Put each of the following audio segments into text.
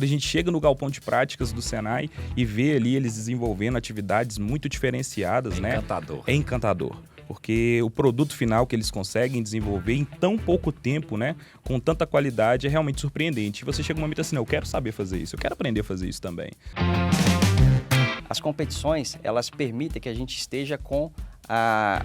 Quando a gente chega no galpão de práticas do Senai e vê ali eles desenvolvendo atividades muito diferenciadas, né? Encantador. É encantador. Porque o produto final que eles conseguem desenvolver em tão pouco tempo, né, com tanta qualidade, é realmente surpreendente. E você chega um momento assim, eu quero saber fazer isso, eu quero aprender a fazer isso também. As competições, elas permitem que a gente esteja com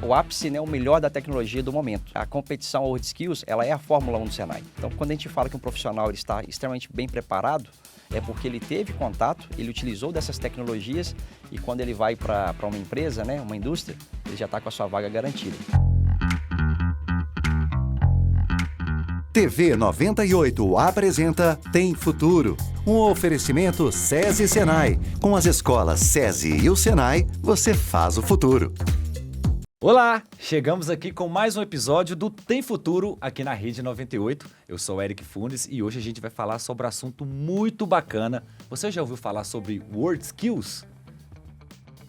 o ápice, né, o melhor da tecnologia do momento. A competição World Skills, ela é a Fórmula 1 do Senai. Então, quando a gente fala que um profissional ele está extremamente bem preparado, é porque ele teve contato, ele utilizou dessas tecnologias e quando ele vai para uma empresa, né, uma indústria, ele já está com a sua vaga garantida. TV 98 apresenta Tem Futuro. Um oferecimento SESI e Senai. Com as escolas SESI e o Senai, você faz o futuro. Olá, chegamos aqui com mais um episódio do Tem Futuro aqui na Rede 98. Eu sou o Eric Funes e hoje a gente vai falar sobre um assunto muito bacana. Você já ouviu falar sobre World Skills?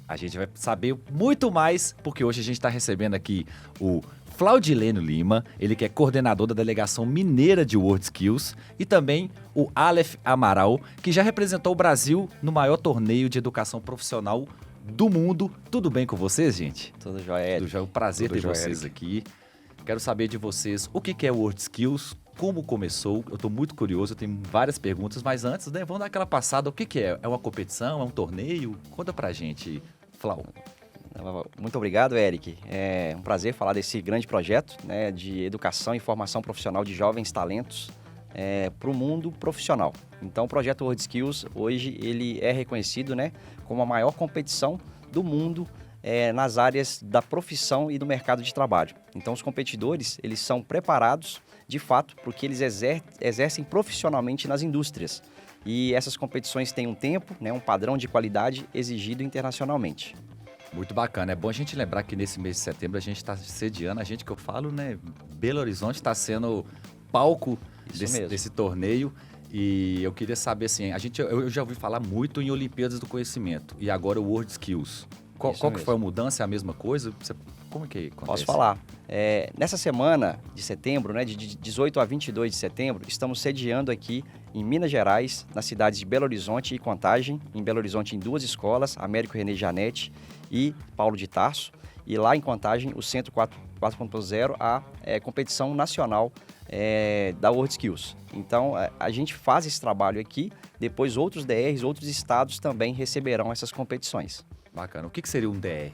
A gente vai saber muito mais porque hoje a gente está recebendo aqui o Flaudileno Lima, ele que é coordenador da delegação mineira de World Skills, e também o Aleph Amaral, que já representou o Brasil no maior torneio de educação profissional do mundo. Tudo bem com vocês, gente? Tudo jóia, Tudo jóia. É um prazer Tudo ter jóia, vocês Eric. aqui. Quero saber de vocês o que é o World Skills, como começou. Eu estou muito curioso, eu tenho várias perguntas, mas antes, né, vamos dar aquela passada. O que é? É uma competição? É um torneio? Conta pra gente, Flau. Muito obrigado, Eric. É um prazer falar desse grande projeto, né, de educação e formação profissional de jovens talentos para o mundo profissional. Então, o projeto World Skills, hoje, ele é reconhecido, né, como a maior competição do mundo nas áreas da profissão e do mercado de trabalho. Então, os competidores, eles são preparados, de fato, porque eles exercem profissionalmente nas indústrias. E essas competições têm um tempo, né, um padrão de qualidade exigido internacionalmente. Muito bacana. É bom a gente lembrar que nesse mês de setembro a gente está sediando, a gente que eu falo, né? Belo Horizonte está sendo palco desse torneio. E eu queria saber, assim, eu já ouvi falar muito em Olimpíadas do Conhecimento e agora o World Skills. Qual que foi a mudança? É a mesma coisa? Como que acontece? Posso falar. Nessa semana de setembro, né, de 18 a 22 de setembro, estamos sediando aqui em Minas Gerais, nas cidades de Belo Horizonte e Contagem. Em Belo Horizonte, em 2 escolas, Américo René Janete e Paulo de Tarso. E lá em Contagem, o Centro 4.0, a competição nacional da World Skills. Então, a gente faz esse trabalho aqui, depois outros DRs, outros estados também receberão essas competições. Bacana. O que seria um DR?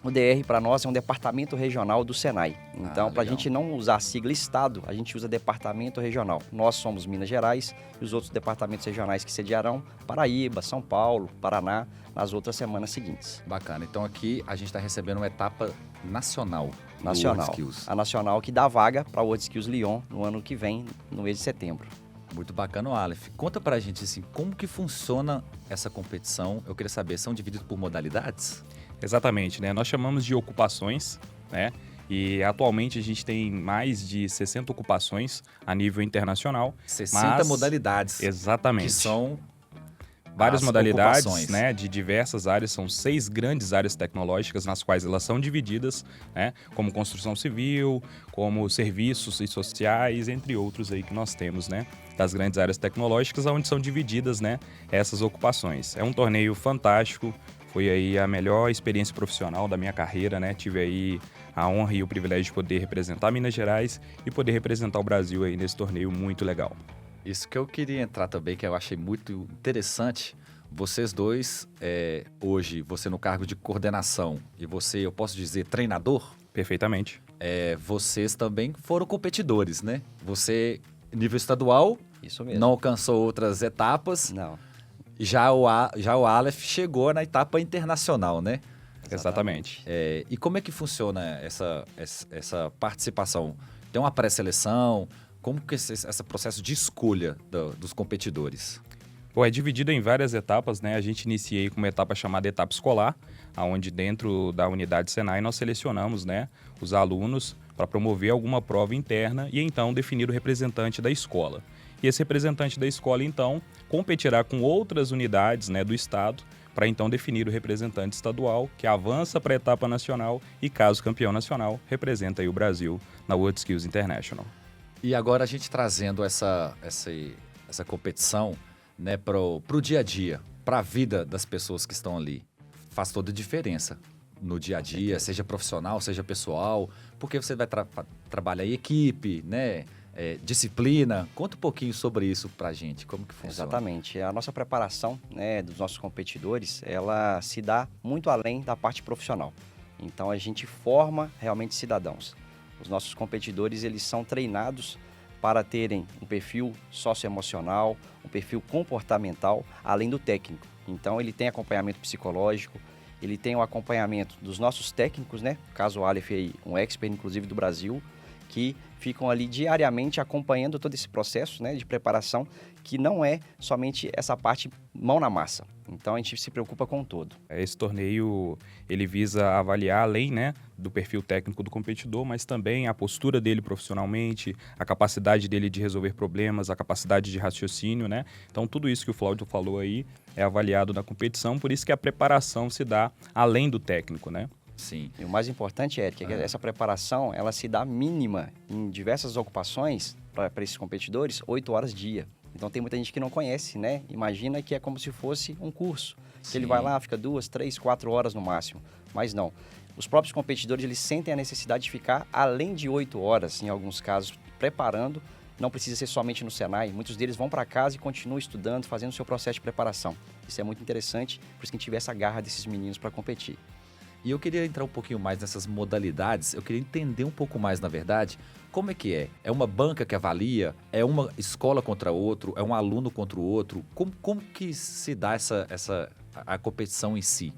O DR, para nós, é um departamento regional do Senai. Então, para a legal. gente não usar a sigla Estado, a gente usa departamento regional. Nós somos Minas Gerais e os outros departamentos regionais que sediarão Paraíba, São Paulo, Paraná, nas outras semanas seguintes. Bacana. Então aqui a gente está recebendo uma etapa nacional. do Nacional. World Skills. A nacional que dá vaga para o World Skills Lyon no ano que vem, no mês de setembro. Muito bacana, Aleph. Conta pra gente, assim, como que funciona essa competição? Eu queria saber, são divididos por modalidades? Exatamente, né? Nós chamamos de ocupações, né? E atualmente a gente tem mais de 60 ocupações a nível internacional. 60 modalidades. Exatamente. Que são Várias as modalidades, ocupações. né, de diversas áreas, são 6 grandes áreas tecnológicas nas quais elas são divididas, né, como construção civil, como serviços e sociais, entre outros aí que nós temos, né, das grandes áreas tecnológicas, onde são divididas, né, essas ocupações. É um torneio fantástico, foi aí a melhor experiência profissional da minha carreira, né, tive aí a honra e o privilégio de poder representar Minas Gerais e poder representar o Brasil aí nesse torneio muito legal. Isso que eu queria entrar também, que eu achei muito interessante. Vocês dois, hoje, você no cargo de coordenação e você, eu posso dizer, treinador, Perfeitamente. vocês também foram competidores, né? Você, nível estadual, Isso mesmo. não alcançou outras etapas. Não. Já o Aleph chegou na etapa internacional, né? Exatamente. E como é que funciona essa participação? Tem uma pré-seleção? Como que esse processo de escolha dos competidores? Bom, é dividido em várias etapas, né? A gente inicia aí com uma etapa chamada etapa escolar, onde dentro da unidade Senai nós selecionamos, né, os alunos para promover alguma prova interna e então definir o representante da escola. E esse representante da escola, então, competirá com outras unidades, né, do estado para então definir o representante estadual, que avança para a etapa nacional e, caso campeão nacional, representa aí o Brasil na World Skills International. E agora a gente trazendo essa competição né, pro dia a dia, para a vida das pessoas que estão ali, faz toda a diferença no dia a dia, seja profissional, seja pessoal, porque você vai trabalhar em equipe, né, disciplina. Conta um pouquinho sobre isso pra gente, como que funciona. Exatamente. A nossa preparação, né, dos nossos competidores, ela se dá muito além da parte profissional. Então, a gente forma realmente cidadãos. Os nossos competidores, eles são treinados para terem um perfil socioemocional, um perfil comportamental, além do técnico. Então, ele tem acompanhamento psicológico, ele tem o acompanhamento dos nossos técnicos, né? O caso Aleph aí, um expert, inclusive, do Brasil, que ficam ali diariamente acompanhando todo esse processo, né, de preparação, que não é somente essa parte mão na massa. Então, a gente se preocupa com o todo. Esse torneio, ele visa avaliar além, né, do perfil técnico do competidor, mas também a postura dele profissionalmente, a capacidade dele de resolver problemas, a capacidade de raciocínio, né? Então, tudo isso que o Flávio falou aí é avaliado na competição, por isso que a preparação se dá além do técnico, né? Sim. E o mais importante, Eric, é que essa preparação, ela se dá mínima em diversas ocupações para esses competidores, 8 horas dia. Então tem muita gente que não conhece, né? Imagina que é como se fosse um curso. Que ele vai lá, fica 2, 3, 4 horas no máximo. Mas não. Os próprios competidores, eles sentem a necessidade de ficar além de 8 horas, em alguns casos, preparando. Não precisa ser somente no Senai. Muitos deles vão para casa e continuam estudando, fazendo o seu processo de preparação. Isso é muito interessante, por isso que a gente tiver essa garra desses meninos para competir. E eu queria entrar um pouquinho mais nessas modalidades, eu queria entender um pouco mais, na verdade, como é que é? É uma banca que avalia? É uma escola contra outro? É um aluno contra o outro? Como que se dá a competição em si?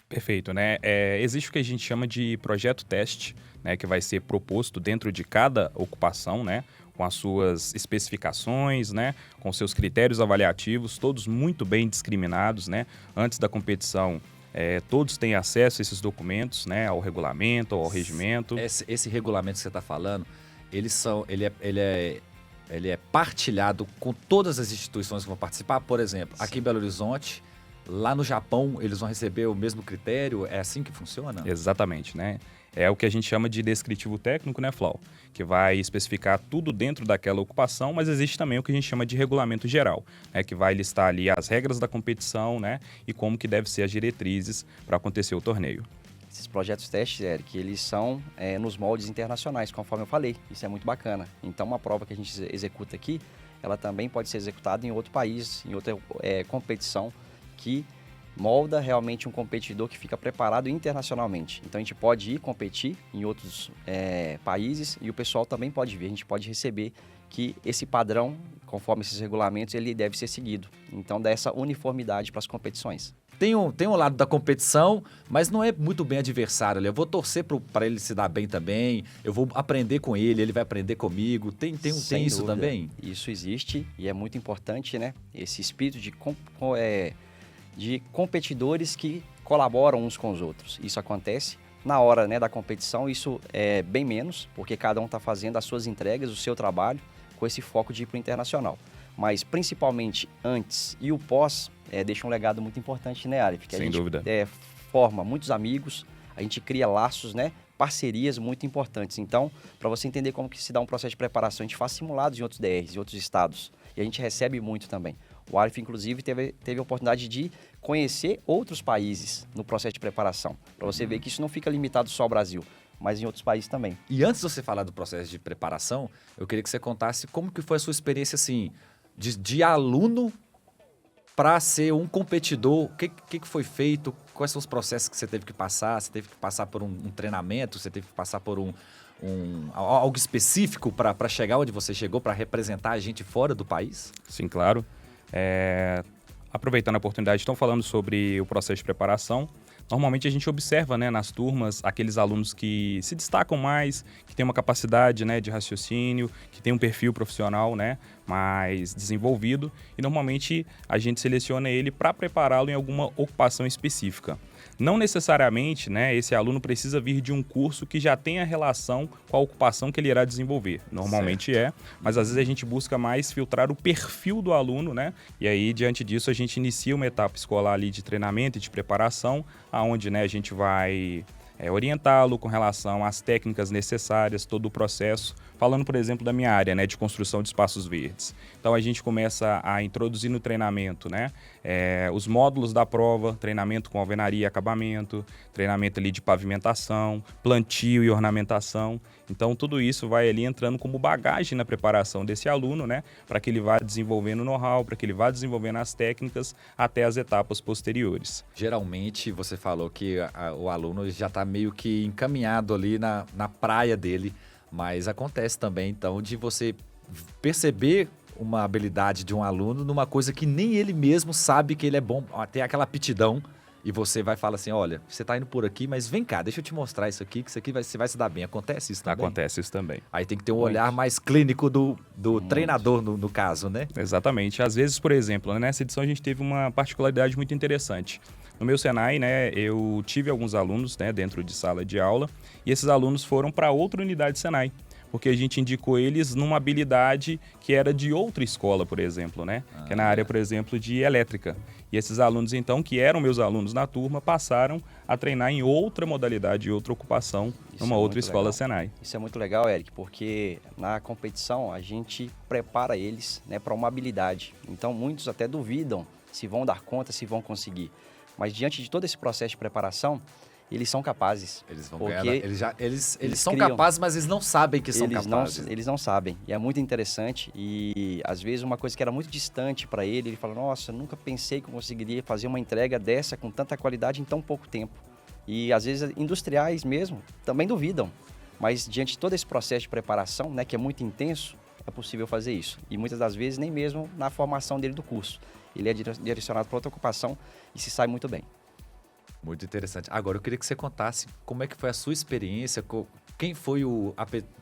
Perfeito, né? Existe o que a gente chama de projeto teste, né? Que vai ser proposto dentro de cada ocupação, né? Com as suas especificações, né? Com seus critérios avaliativos, todos muito bem discriminados, né? Antes da competição, todos têm acesso a esses documentos, né? Ao regulamento, ao regimento. Esse regulamento que você está falando, ele é partilhado com todas as instituições que vão participar. Por exemplo, aqui em Belo Horizonte, lá no Japão, eles vão receber o mesmo critério? É assim que funciona? Exatamente, né? É o que a gente chama de descritivo técnico, né, Flau? Que vai especificar tudo dentro daquela ocupação, mas existe também o que a gente chama de regulamento geral, né? Que vai listar ali as regras da competição, né? E como que deve ser as diretrizes para acontecer o torneio. Esses projetos testes, Eric, eles são nos moldes internacionais, conforme eu falei. Isso é muito bacana. Então, uma prova que a gente executa aqui, ela também pode ser executada em outro país, em outra competição que molda realmente um competidor que fica preparado internacionalmente. Então, a gente pode ir competir em outros países e o pessoal também pode vir. A gente pode receber que esse padrão, conforme esses regulamentos, ele deve ser seguido. Então, dá essa uniformidade para as competições. Tem um lado da competição, mas não é muito bem adversário. Eu vou torcer para ele se dar bem também, eu vou aprender com ele vai aprender comigo. Tem isso dúvida. Também? Isso existe e é muito importante, né? Esse espírito de competidores que colaboram uns com os outros. Isso acontece na hora, né, da competição, isso é bem menos, porque cada um está fazendo as suas entregas, o seu trabalho, com esse foco de ir para o internacional. Mas principalmente antes e o pós, deixa um legado muito importante, né, Aleph? Que Sem dúvida. Forma muitos amigos, a gente cria laços, né? Parcerias muito importantes. Então, para você entender como que se dá um processo de preparação, a gente faz simulados em outros DRs, em outros estados. E a gente recebe muito também. O Aleph, inclusive, teve a oportunidade de conhecer outros países no processo de preparação. Para você ver que isso não fica limitado só ao Brasil, mas em outros países também. E antes de você falar do processo de preparação, eu queria que você contasse como que foi a sua experiência, assim, de aluno para ser um competidor. O que foi feito? Quais são os processos que você teve que passar? Você teve que passar por um treinamento? Você teve que passar por algo específico para chegar onde você chegou, para representar a gente fora do país? Sim, claro. Aproveitando a oportunidade, estão falando sobre o processo de preparação. Normalmente a gente observa, né, nas turmas aqueles alunos que se destacam mais, que têm uma capacidade, né, de raciocínio, que têm um perfil profissional, né, mais desenvolvido, e normalmente a gente seleciona ele para prepará-lo em alguma ocupação específica. Não necessariamente, né, esse aluno precisa vir de um curso que já tenha relação com a ocupação que ele irá desenvolver. Normalmente mas às vezes a gente busca mais filtrar o perfil do aluno, né? E aí, diante disso, a gente inicia uma etapa escolar ali de treinamento e de preparação, aonde, né, a gente vai orientá-lo com relação às técnicas necessárias, todo o processo. Falando, por exemplo, da minha área, né, de construção de espaços verdes. Então, a gente começa a introduzir no treinamento, né, os módulos da prova, treinamento com alvenaria e acabamento, treinamento ali de pavimentação, plantio e ornamentação. Então, tudo isso vai ali entrando como bagagem na preparação desse aluno, né, para que ele vá desenvolvendo o know-how, para que ele vá desenvolvendo as técnicas até as etapas posteriores. Geralmente, você falou que o aluno já está meio que encaminhado ali na praia dele, mas acontece também, então, de você perceber uma habilidade de um aluno numa coisa que nem ele mesmo sabe que ele é bom, tem aquela aptidão, e você vai falar assim, olha, você está indo por aqui, mas vem cá, deixa eu te mostrar isso aqui, que isso aqui você vai se dar bem. Acontece isso também? Acontece isso também. Aí tem que ter um olhar mais clínico do treinador, no caso, né? Exatamente. Às vezes, por exemplo, nessa edição a gente teve uma particularidade muito interessante. No meu Senai, né, eu tive alguns alunos, né, dentro de sala de aula, e esses alunos foram para outra unidade Senai, porque a gente indicou eles numa habilidade que era de outra escola, por exemplo, né? Que é na área, por exemplo, de elétrica. E esses alunos, então, que eram meus alunos na turma, passaram a treinar em outra modalidade, outra ocupação, numa outra escola Senai. Isso é muito legal, Eric, porque na competição a gente prepara eles, né, para uma habilidade. Então, muitos até duvidam se vão dar conta, se vão conseguir. Mas diante de todo esse processo de preparação, eles são capazes. Eles vão porque ganhar. Eles são criam. capazes, mas eles não sabem que são capazes. Eles não sabem. E é muito interessante. E às vezes uma coisa que era muito distante para ele fala, nossa, nunca pensei que eu conseguiria fazer uma entrega dessa com tanta qualidade em tão pouco tempo. E às vezes industriais mesmo também duvidam. Mas diante de todo esse processo de preparação, né, que é muito intenso, é possível fazer isso. E muitas das vezes nem mesmo na formação dele do curso. Ele é direcionado para outra ocupação e se sai muito bem. Muito interessante. Agora, eu queria que você contasse como é que foi a sua experiência, quem foi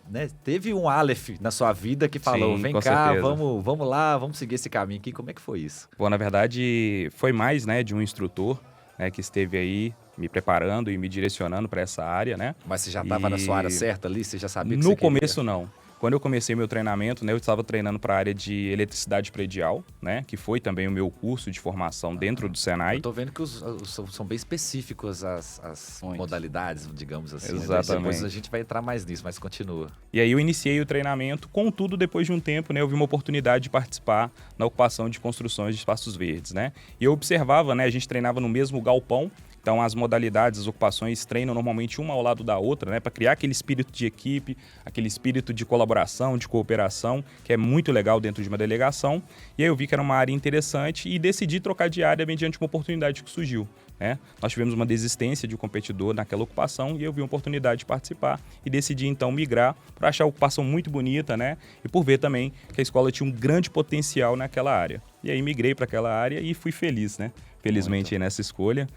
né? Teve um Aleph na sua vida que falou, Sim, vem com cá, certeza. vamos lá, vamos seguir esse caminho aqui. Como é que foi isso? Bom, na verdade, foi mais, né, de um instrutor, né, que esteve aí me preparando e me direcionando para essa área, né? Mas você já estava na sua área certa ali? Você já sabia que No você queria? começo, não. Quando eu comecei meu treinamento, né, eu estava treinando para a área de eletricidade predial, né, que foi também o meu curso de formação dentro do Senai. Eu tô vendo que são bem específicos as Muito. modalidades, digamos assim. né? Exatamente. Depois a gente vai entrar mais nisso, mas continua. E aí eu iniciei o treinamento, contudo, depois de um tempo, né, eu vi uma oportunidade de participar na ocupação de construções de espaços verdes, né? E eu observava, né, a gente treinava no mesmo galpão, então as modalidades, as ocupações treinam normalmente uma ao lado da outra, né, para criar aquele espírito de equipe, aquele espírito de colaboração, de cooperação, que é muito legal dentro de uma delegação. E aí eu vi que era uma área interessante e decidi trocar de área mediante uma oportunidade que surgiu, né? Nós tivemos uma desistência de um competidor naquela ocupação e eu vi uma oportunidade de participar e decidi então migrar para achar a ocupação muito bonita, né? E por ver também que a escola tinha um grande potencial naquela área. E aí migrei para aquela área e fui feliz, né? Felizmente nessa escolha.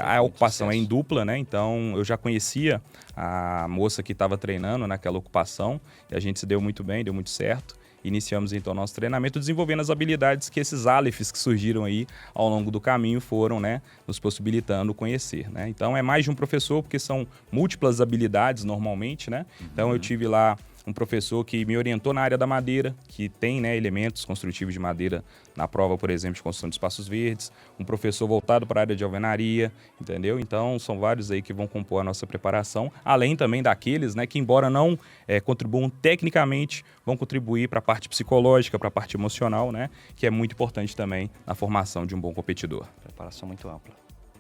A ocupação é em dupla, né? Então eu já conhecia a moça que estava treinando naquela ocupação e a gente se deu muito bem, deu muito certo. Iniciamos então nosso treinamento desenvolvendo as habilidades que esses Alephs que surgiram aí ao longo do caminho foram, né, nos possibilitando conhecer, né? Então é mais de um professor porque são múltiplas habilidades normalmente, né? Então eu tive lá um professor que me orientou na área da madeira, que tem, né, elementos construtivos de madeira na prova, por exemplo, de construção de espaços verdes, um professor voltado para a área de alvenaria, entendeu? Então, são vários aí que vão compor a nossa preparação, além também daqueles, né, que embora não contribuam tecnicamente, vão contribuir para a parte psicológica, para a parte emocional, né, que é muito importante também na formação de um bom competidor. Preparação muito ampla.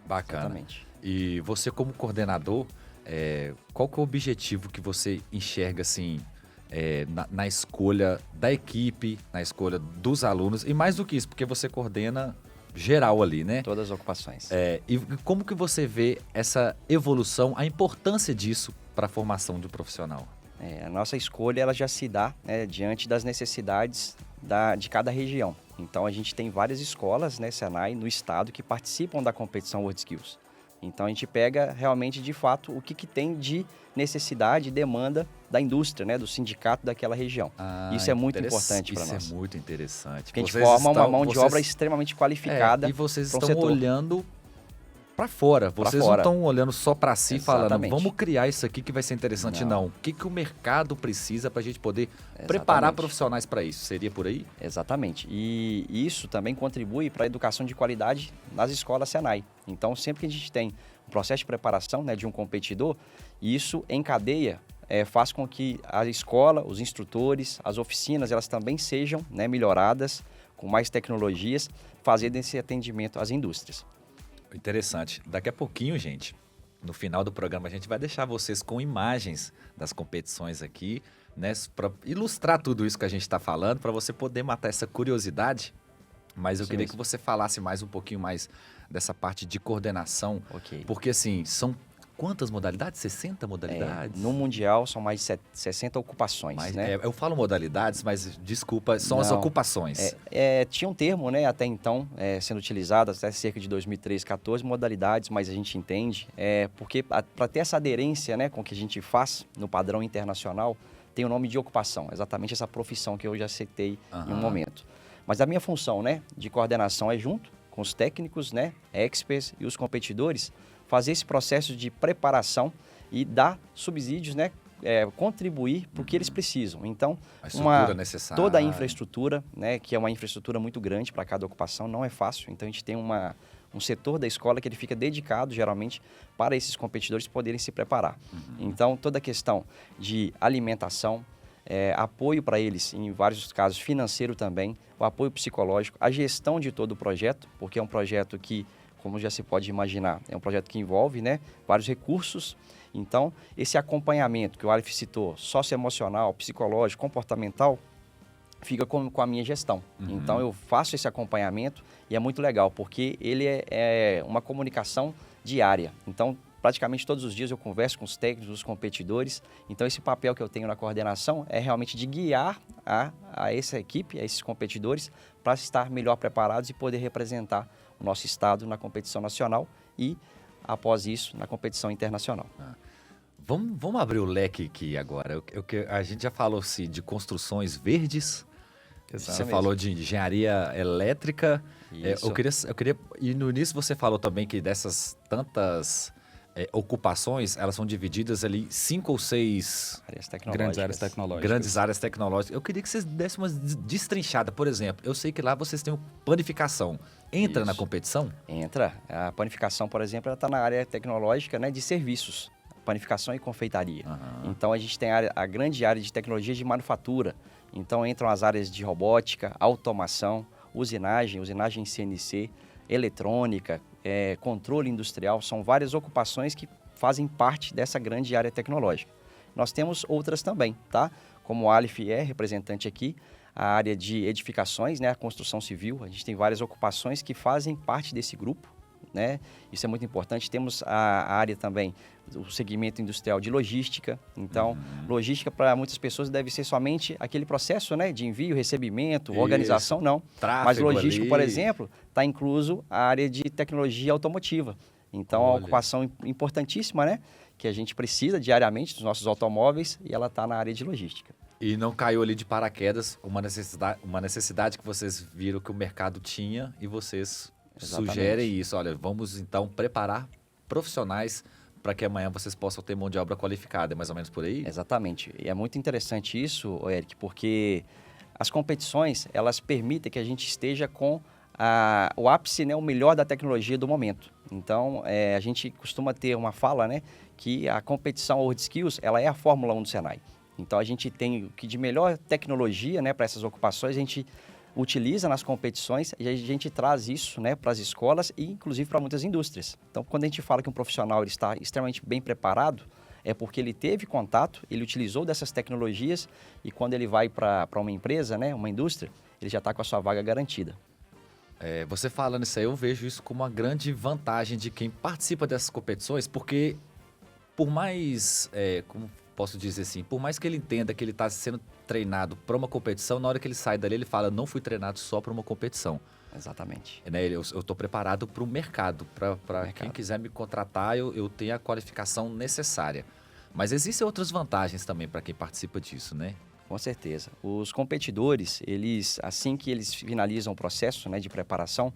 Bacana. Exatamente. E você como coordenador, qual que é o objetivo que você enxerga assim na escolha da equipe, na escolha dos alunos e mais do que isso, porque você coordena geral ali, né? Todas as ocupações. E como que você vê essa evolução, a importância disso para a formação de um profissional? A nossa escolha ela já se dá, né, diante das necessidades de cada região. Então a gente tem várias escolas, né, Senai, no estado que participam da competição World Skills. Então a gente pega realmente de fato o que tem de necessidade e demanda da indústria, né, do sindicato daquela região. Isso é muito importante para nós. Isso é muito interessante. Porque a gente forma uma mão de obra extremamente qualificada. E vocês para um estão setor. olhando para fora. Pra Vocês fora. não estão olhando só para si falando, Exatamente. vamos criar isso aqui que vai ser interessante, Não. não. O que o mercado precisa para a gente poder Exatamente. preparar profissionais para isso? Seria por aí? Exatamente. E isso também contribui para a educação de qualidade nas escolas Senai. Então, sempre que a gente tem um processo de preparação, né, de um competidor, isso em cadeia faz com que a escola, os instrutores, as oficinas, elas também sejam, né, melhoradas, com mais tecnologias, fazendo esse atendimento às indústrias. Interessante. Daqui a pouquinho, gente, no final do programa, a gente vai deixar vocês com imagens das competições aqui, né, para ilustrar tudo isso que a gente está falando, para você poder matar essa curiosidade. Mas eu Sim, queria sim. que você falasse mais um pouquinho mais dessa parte de coordenação, Ok. porque assim, são quantas modalidades? 60 modalidades? No Mundial são mais de 60 ocupações, Mas, né? eu falo modalidades, mas desculpa, são as Não. ocupações. Tinha um termo, né, até então, sendo utilizado, até cerca de 2013, 14 modalidades, mas a gente entende, porque para ter essa aderência, né, com o que a gente faz no padrão internacional, tem o nome de ocupação, exatamente essa profissão que eu já citei em um Aham. momento. Mas a minha função, né, de coordenação é junto com os técnicos, né, experts e os competidores, fazer esse processo de preparação e dar subsídios, né, contribuir para o que eles precisam. Então, A estrutura necessária. toda a infraestrutura, né, que é uma infraestrutura muito grande para cada ocupação, não é fácil. Então, a gente tem um setor da escola que ele fica dedicado, geralmente, para esses competidores poderem se preparar. Então, toda a questão de alimentação, apoio para eles, em vários casos financeiro também, o apoio psicológico, a gestão de todo o projeto, porque é um projeto que, como já se pode imaginar, é um projeto que envolve, né, vários recursos. Então, esse acompanhamento que o Aleph citou, socioemocional, psicológico, comportamental, fica com a minha gestão. Então, eu faço esse acompanhamento e é muito legal, porque ele é uma comunicação diária. Então, praticamente todos os dias eu converso com os técnicos, os competidores. Então, esse papel que eu tenho na coordenação é realmente de guiar a essa equipe, a esses competidores, para estar melhor preparados e poder representar o nosso estado na competição nacional e, após isso, na competição internacional. Vamos abrir o leque aqui agora. A gente já falou de construções verdes. Você Exatamente. falou de engenharia elétrica. Isso. Eu queria. E no início você falou também que dessas tantas ocupações, elas são divididas ali em 5 ou 6 Áreas tecnológicas. Grandes áreas tecnológicas. grandes áreas tecnológicas. Eu queria que vocês dessem uma destrinchada. Por exemplo, eu sei que lá vocês têm panificação. Entra na Isso. competição? Entra. A panificação, por exemplo, ela está na área tecnológica, né, de serviços, panificação e confeitaria. Então, a gente tem a grande área de tecnologia de manufatura. Então, entram as áreas de robótica, automação, usinagem CNC, eletrônica, controle industrial. São várias ocupações que fazem parte dessa grande área tecnológica. Nós temos outras também, tá? Como o Aleph é representante aqui, a área de edificações, né, a construção civil. A gente tem várias ocupações que fazem parte desse grupo, né? Isso é muito importante. Temos a área também, o segmento industrial de logística. Então, logística para muitas pessoas deve ser somente aquele processo, né, de envio, recebimento, Isso. organização, não. Tráfego Mas logística, ali. por exemplo, está incluso a área de tecnologia automotiva. Então, é uma Olha. ocupação importantíssima, né, que a gente precisa diariamente dos nossos automóveis e ela está na área de logística. E não caiu ali de paraquedas uma necessidade que vocês viram que o mercado tinha e vocês Exatamente. sugerem isso. Olha, vamos então preparar profissionais para que amanhã vocês possam ter mão de obra qualificada. É mais ou menos por aí? Exatamente. E é muito interessante isso, Eric, porque as competições, elas permitem que a gente esteja com o ápice, né, o melhor da tecnologia do momento. Então, a gente costuma ter uma fala, né, que a competição World Skills, ela é a Fórmula 1 do Senai. Então, a gente tem o que de melhor tecnologia, né, para essas ocupações, a gente utiliza nas competições e a gente traz isso, né, para as escolas e, inclusive, para muitas indústrias. Então, quando a gente fala que um profissional ele está extremamente bem preparado, é porque ele teve contato, ele utilizou dessas tecnologias e quando ele vai para uma empresa, né, uma indústria, ele já está com a sua vaga garantida. Você falando isso aí, eu vejo isso como uma grande vantagem de quem participa dessas competições, porque por mais, como posso dizer assim, por mais que ele entenda que ele está sendo treinado para uma competição, na hora que ele sai dali, ele fala, não fui treinado só para uma competição. Exatamente. Né? Eu estou preparado para o mercado, para quem quiser me contratar, eu tenho a qualificação necessária. Mas existem outras vantagens também para quem participa disso, né? Com certeza. Os competidores, eles, assim que eles finalizam o processo, né, de preparação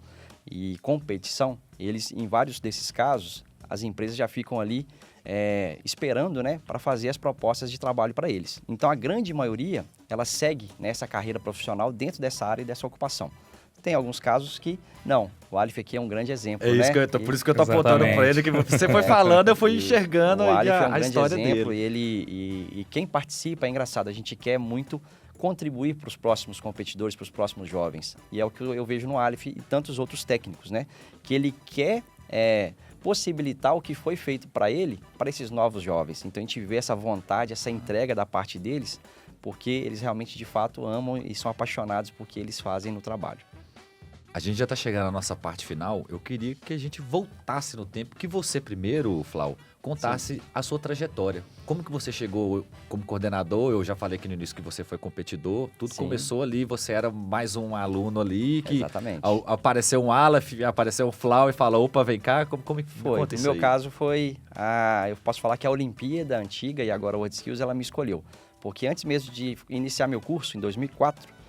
e competição, eles, em vários desses casos, as empresas já ficam ali esperando, né, para fazer as propostas de trabalho para eles. Então, a grande maioria, ela segue nessa carreira profissional dentro dessa área e dessa ocupação. Tem alguns casos que não. O Aleph aqui é um grande exemplo, né? Por isso que eu tô apontando para ele, que você foi falando, eu fui enxergando o Aleph é um a grande história exemplo, dele. E quem participa, é engraçado, a gente quer muito contribuir para os próximos competidores, para os próximos jovens. E é o que eu vejo no Aleph e tantos outros técnicos, né? Que ele quer possibilitar o que foi feito para ele, para esses novos jovens. Então a gente vê essa vontade, essa entrega da parte deles, porque eles realmente, de fato, amam e são apaixonados por que eles fazem no trabalho. A gente já está chegando na nossa parte final. Eu queria que a gente voltasse no tempo, que você primeiro, Flau, contasse a sua trajetória. Como que você chegou como coordenador? Eu já falei aqui no início que você foi competidor. Tudo começou ali, você era mais um aluno ali que Exatamente. Apareceu um Aleph, apareceu um Flau e falou, opa, vem cá, como que foi? No meu caso foi, eu posso falar que a Olimpíada antiga e agora o WorldSkills, ela me escolheu. Porque antes mesmo de iniciar meu curso, em 2004,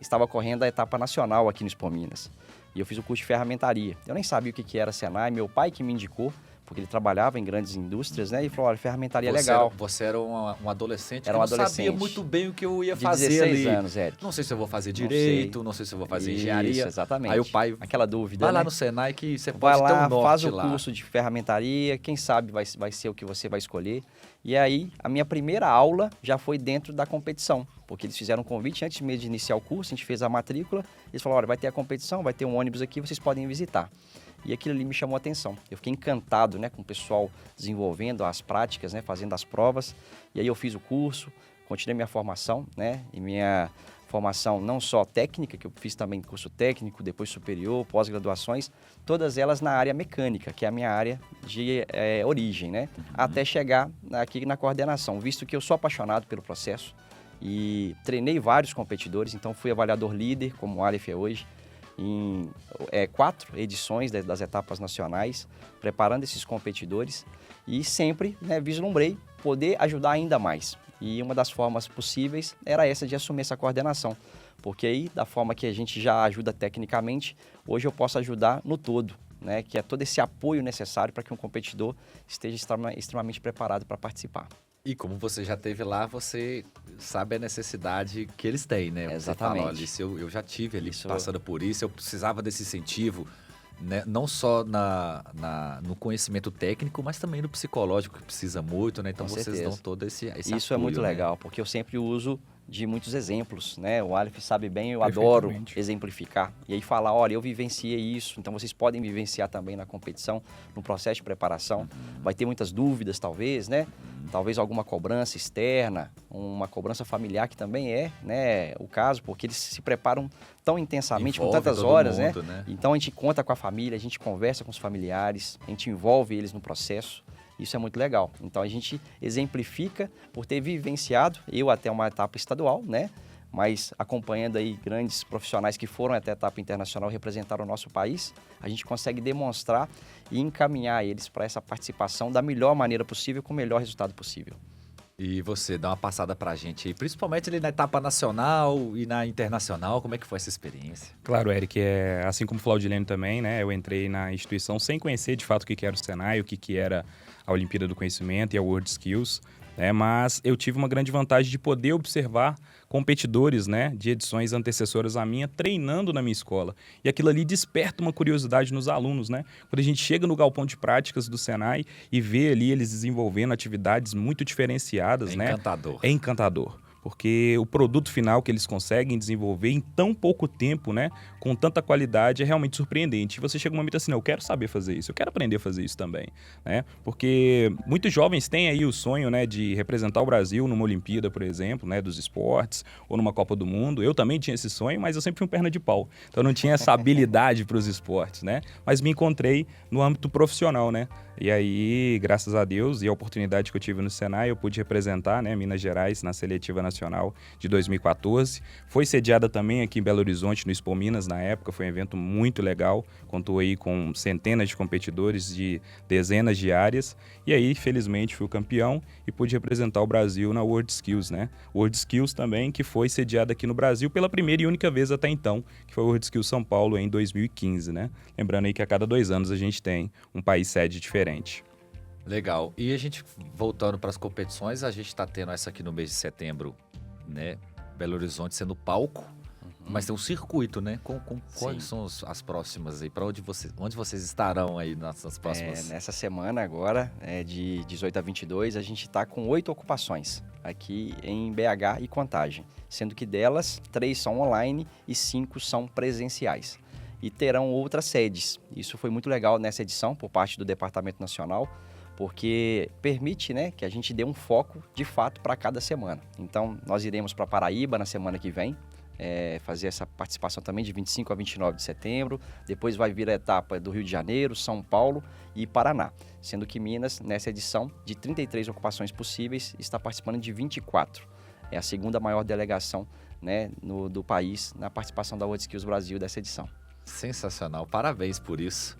estava correndo a etapa nacional aqui no Expo Minas. E eu fiz o curso de ferramentaria. Eu nem sabia o que era Senai, meu pai que me indicou, porque ele trabalhava em grandes indústrias, né? E falou, olha, ferramentaria é legal. Você era um adolescente Era um que não adolescente. sabia muito bem o que eu ia De fazer 16 ali. anos, Eric. Não sei se eu vou fazer direito, não sei se eu vou fazer engenharia. Isso, exatamente. Aí o pai, aquela dúvida, vai lá né? no Senai que você Vai pode ter lá, um norte faz o lá. curso de ferramentaria, quem sabe vai ser o que você vai escolher. E aí, a minha primeira aula já foi dentro da competição, porque eles fizeram um convite antes mesmo de iniciar o curso, a gente fez a matrícula, eles falaram, olha, vai ter a competição, vai ter um ônibus aqui, vocês podem visitar. E aquilo ali me chamou a atenção. Eu fiquei encantado, né, com o pessoal desenvolvendo as práticas, né, fazendo as provas. E aí eu fiz o curso, continuei minha formação, né, e minha formação não só técnica, que eu fiz também curso técnico, depois superior, pós-graduações, todas elas na área mecânica, que é a minha área de origem, né, até chegar aqui na coordenação, visto que eu sou apaixonado pelo processo e treinei vários competidores, então fui avaliador líder, como o Aleph é hoje, em 4 edições das etapas nacionais, preparando esses competidores e sempre, né, vislumbrei poder ajudar ainda mais. E uma das formas possíveis era essa de assumir essa coordenação, porque aí, da forma que a gente já ajuda tecnicamente, hoje eu posso ajudar no todo, né, que é todo esse apoio necessário para que um competidor esteja extremamente preparado para participar. E como você já esteve lá, você sabe a necessidade que eles têm, né? Exatamente. Você fala, olha, eu já tive ali passando por isso, eu precisava desse incentivo, né? Não só no conhecimento técnico, mas também no psicológico, que precisa muito, né? Então Com vocês certeza. dão todo esse apoio, Isso é muito né? legal, porque eu sempre uso de muitos exemplos, né? O Aleph sabe bem, eu adoro exemplificar. E aí falar, olha, eu vivenciei isso, então vocês podem vivenciar também na competição, no processo de preparação. Vai ter muitas dúvidas, talvez, né? Talvez alguma cobrança externa, uma cobrança familiar, que também é, né, o caso, porque eles se preparam tão intensamente, Envolve com tantas todo horas, mundo, né? né? Então a gente conta com a família, a gente conversa com os familiares, a gente envolve eles no processo. Isso é muito legal. Então a gente exemplifica por ter vivenciado, eu até uma etapa estadual, né? Mas acompanhando aí grandes profissionais que foram até a etapa internacional representaram o nosso país, a gente consegue demonstrar e encaminhar eles para essa participação da melhor maneira possível, com o melhor resultado possível. E você dá uma passada pra gente aí, principalmente ali na etapa nacional e na internacional, como é que foi essa experiência? Claro, Eric, assim como o Flaudilene também, né? Eu entrei na instituição sem conhecer de fato o que era o Senai, o que era a Olimpíada do Conhecimento e a WorldSkills, né? Mas eu tive uma grande vantagem de poder observar competidores, né, de edições antecessoras à minha, treinando na minha escola. E aquilo ali desperta uma curiosidade nos alunos, né? Quando a gente chega no galpão de práticas do Senai e vê ali eles desenvolvendo atividades muito diferenciadas, né? Encantador. É encantador. Porque o produto final que eles conseguem desenvolver em tão pouco tempo, né, com tanta qualidade, é realmente surpreendente. E você chega um momento assim, não, eu quero saber fazer isso, eu quero aprender a fazer isso também, né? Porque muitos jovens têm aí o sonho, né, de representar o Brasil numa Olimpíada, por exemplo, né, dos esportes, ou numa Copa do Mundo. Eu também tinha esse sonho, mas eu sempre fui um perna de pau. Então eu não tinha essa habilidade para os esportes, né? Mas me encontrei no âmbito profissional, né? E aí, graças a Deus e a oportunidade que eu tive no Senai, eu pude representar, né, Minas Gerais na seletiva nacional de 2014. Foi sediada também aqui em Belo Horizonte, no Expo Minas, na época. Foi um evento muito legal. Contou aí com centenas de competidores de dezenas de áreas. E aí, felizmente, fui o campeão e pude representar o Brasil na World Skills, né? World Skills também, que foi sediada aqui no Brasil pela primeira e única vez até então, que foi o World Skills São Paulo em 2015, né? Lembrando aí que a cada 2 anos a gente tem um país sede diferente. Legal. E a gente, voltando para as competições, a gente está tendo essa aqui no mês de setembro, né? Belo Horizonte sendo palco, mas tem um circuito, né? Quais são as próximas aí? Para onde vocês estarão aí nas próximas? Nessa semana agora, de 18 a 22, a gente está com 8 ocupações aqui em BH e Contagem, sendo que delas 3 são online e 5 são presenciais. E terão outras sedes. Isso foi muito legal nessa edição por parte do Departamento Nacional, porque permite, né, que a gente dê um foco de fato para cada semana. Então, nós iremos para Paraíba na semana que vem, fazer essa participação também de 25 a 29 de setembro. Depois vai vir a etapa do Rio de Janeiro, São Paulo e Paraná. Sendo que Minas, nessa edição, de 33 ocupações possíveis, está participando de 24. É a segunda maior delegação, né, do país na participação da World Skills Brasil dessa edição. Sensacional, parabéns por isso.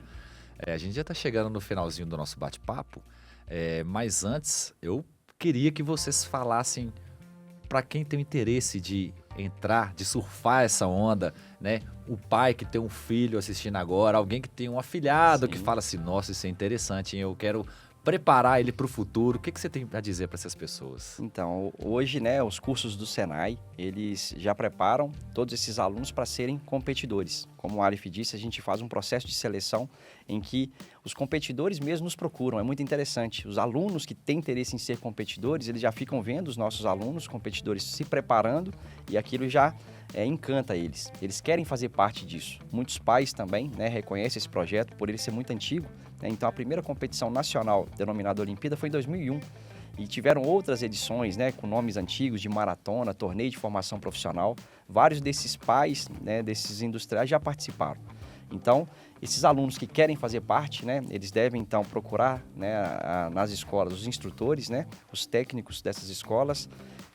A gente já está chegando no finalzinho do nosso bate-papo, mas antes eu queria que vocês falassem para quem tem interesse de entrar, de surfar essa onda, né? O pai que tem um filho assistindo agora, alguém que tem um afilhado que fala assim, nossa, isso é interessante, hein? Eu quero preparar ele para o futuro. O que você tem a dizer para essas pessoas? Então, hoje, né, os cursos do Senai, eles já preparam todos esses alunos para serem competidores. Como o Arif disse, a gente faz um processo de seleção em que os competidores mesmo nos procuram. É muito interessante. Os alunos que têm interesse em ser competidores, eles já ficam vendo os nossos alunos competidores se preparando e aquilo já encanta eles. Eles querem fazer parte disso. Muitos pais também, né, reconhecem esse projeto por ele ser muito antigo. Então, a primeira competição nacional denominada Olimpíada foi em 2001. E tiveram outras edições, né, com nomes antigos de maratona, torneio de formação profissional. Vários desses pais, né, desses industriais já participaram. Então, esses alunos que querem fazer parte, né, eles devem, então, procurar, né, nas escolas os instrutores, né, os técnicos dessas escolas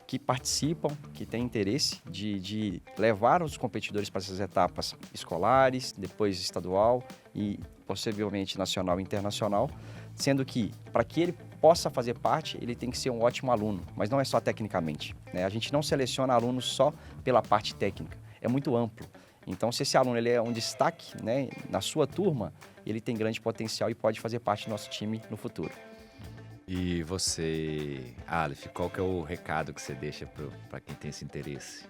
que participam, que têm interesse de levar os competidores para essas etapas escolares, depois estadual e possivelmente nacional e internacional, sendo que, para que ele possa fazer parte, ele tem que ser um ótimo aluno, mas não é só tecnicamente, né? A gente não seleciona alunos só pela parte técnica, é muito amplo. Então, se esse aluno ele é um destaque, né, na sua turma, ele tem grande potencial e pode fazer parte do nosso time no futuro. E você, Alif, qual que é o recado que você deixa para quem tem esse interesse?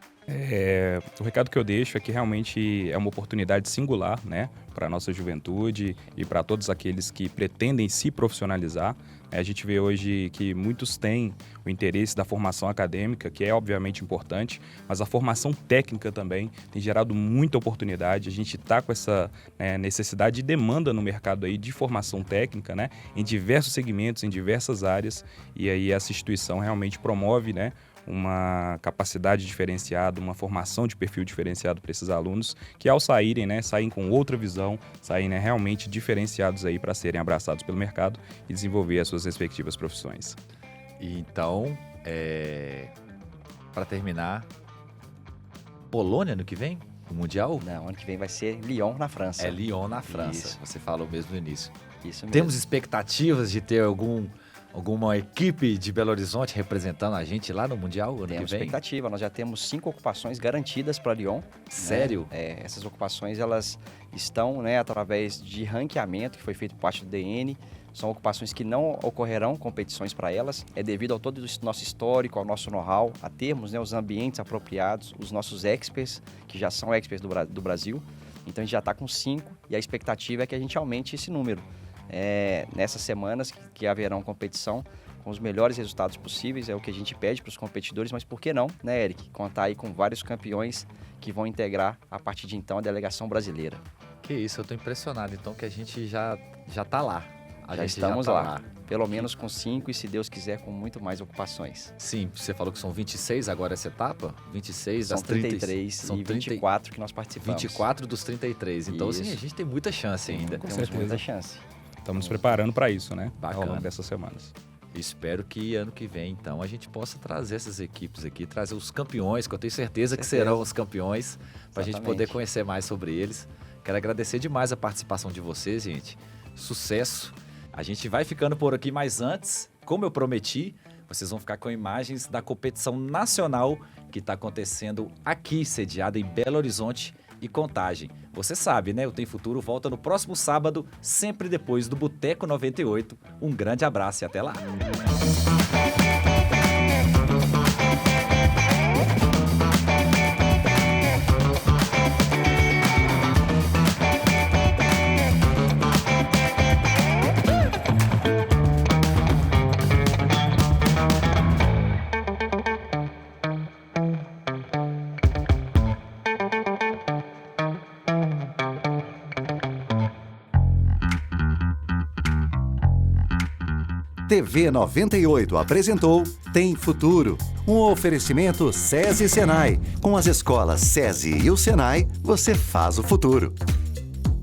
O recado que eu deixo é que realmente é uma oportunidade singular, né, para a nossa juventude e para todos aqueles que pretendem se profissionalizar. A gente vê hoje que muitos têm o interesse da formação acadêmica, que é obviamente importante, mas a formação técnica também tem gerado muita oportunidade. A gente está com essa necessidade e demanda no mercado aí de formação técnica, né, em diversos segmentos, em diversas áreas, e aí essa instituição realmente promove, né, uma capacidade diferenciada, uma formação de perfil diferenciado para esses alunos que ao saírem, né, saem com outra visão, saem, né, realmente diferenciados aí para serem abraçados pelo mercado e desenvolver as suas respectivas profissões. Então, para terminar, Polônia no que vem? O Mundial? Não, ano que vem vai ser Lyon, na França. É Lyon, na França. Isso. Você falou mesmo no início. Isso mesmo. Temos expectativas de ter alguma equipe de Belo Horizonte representando a gente lá no Mundial ano Temos que vem? expectativa, nós já temos 5 ocupações garantidas para Lyon. Sério? Né? Essas ocupações, elas estão, né, através de ranqueamento que foi feito por parte do DN. São ocupações que não ocorrerão competições para elas. É devido ao todo o nosso histórico, ao nosso know-how, a termos, né, os ambientes apropriados, os nossos experts, que já são experts do Brasil. Então a gente já está com 5 e a expectativa é que a gente aumente esse número. Nessas semanas que haverão competição com os melhores resultados possíveis, é o que a gente pede para os competidores, mas por que não, né, Eric? Contar aí com vários campeões que vão integrar, a partir de então, a delegação brasileira. Que isso, eu tô impressionado, então, que a gente já tá lá. Já estamos lá. Pelo menos com 5 e, se Deus quiser, com muito mais ocupações. Sim, você falou que são 26 agora essa etapa? 26 são das 30... 33 são e 24 que nós participamos. 24 dos 33. Então, assim, a gente tem muita chance ainda. Temos muita chance. Estamos nos preparando para isso, né? Ao Bacana. longo dessas semanas. Espero que ano que vem, então, a gente possa trazer essas equipes aqui, trazer os campeões, que eu tenho certeza que serão os campeões, para a gente Exatamente. poder conhecer mais sobre eles. Quero agradecer demais a participação de vocês, gente. Sucesso! A gente vai ficando por aqui, mas antes, como eu prometi, vocês vão ficar com imagens da competição nacional que está acontecendo aqui, sediada em Belo Horizonte e Contagem. Você sabe, né? O Tem Futuro volta no próximo sábado, sempre depois do Boteco 98. Um grande abraço e até lá! TV 98 apresentou Tem Futuro, um oferecimento SESI e Senai. Com as escolas SESI e o Senai, você faz o futuro.